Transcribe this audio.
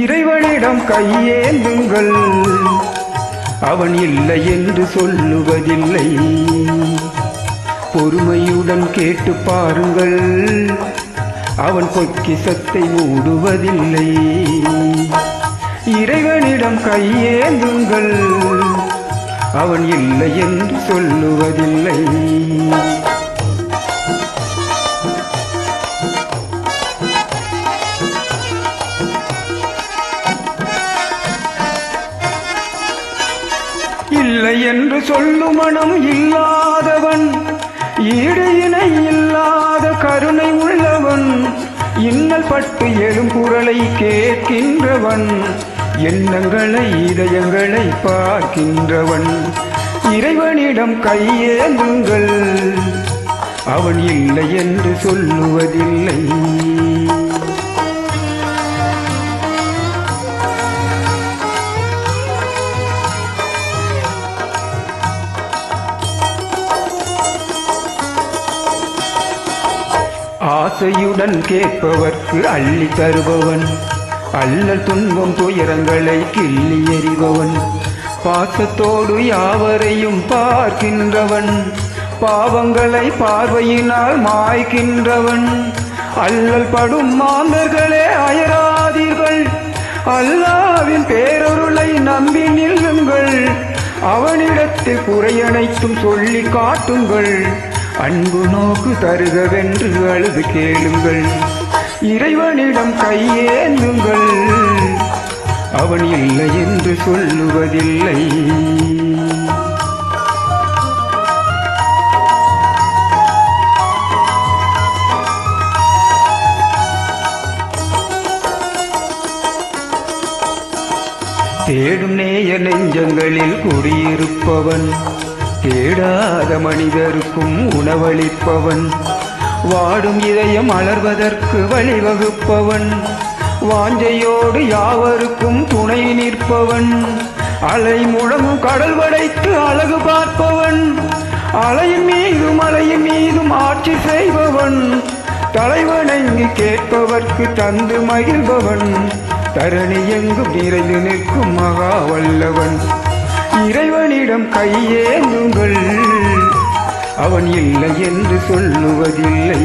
இறைவனிடம் கையேந்துங்கள், அவன் இல்லை என்று சொல்லுவதில்லை. பொறுமையுடன் கேட்டு பாருங்கள், அவன் பொக்கிஷத்தை மூடுவதில்லை. இறைவனிடம் கையேந்துங்கள், அவன் இல்லை என்று சொல்லுவதில்லை. இல்லை என்று சொல்லும் மனம் இல்லாதவன், ஈடு இணை இல்லாத கருணை உள்ளவன், இன்னல் பட்டு எழும் குரலை கேட்கின்றவன், எண்ணங்களை இதயங்களை பார்க்கின்றவன். இறைவனிடம் கையேந்துங்கள், அவன் இல்லை என்று சொல்லுவதில்லை. ஆசையுடன் கேட்பவர்க்கு அள்ளி தருபவன், அல்லல் துன்பம் துயரங்களை கிள்ளி எறிபவன், பாசத்தோடு யாவரையும் பார்க்கின்றவன், பாவங்களை பார்வையினால் மாய்க்கின்றவன். அல்லல் படும் மாந்தர்களே அயராதீர்கள், அல்லாவின் பேரொருளை நம்பி நில்லுங்கள், அவனிடத்தில் குறையனைத்தும் சொல்லி காட்டுங்கள், அன்பு நோக்கு தருகவென்று அழுது கேளுங்கள். இறைவனிடம் கையேந்துங்கள், அவன் இல்லை என்று சொல்லுவதில்லை. தேடும் நேய நெஞ்சங்களில் குடியிருப்பவன், தேடாத மனிதருக்கும் உணவளிப்பவன், வாடும் இதயம் அலர்வதற்கு வழிவகுப்பவன், வாஞ்சையோடு யாவருக்கும் துணை நிற்பவன், அலை முழங்கும் கடல் வடைத்து அழகு பார்ப்பவன், அலையின் மீதும் மலையின் மீதும் ஆட்சி செய்பவன், தலைவணங்கி கேட்பவர்க்கு தந்து மகிழ்பவன், தரணி எங்கும் நிறைந்து நிற்கும் மகா வல்லவன். இறைவனிடம் கையேந்துங்கள், அவன் இல்லை என்று சொல்லுவதில்லை.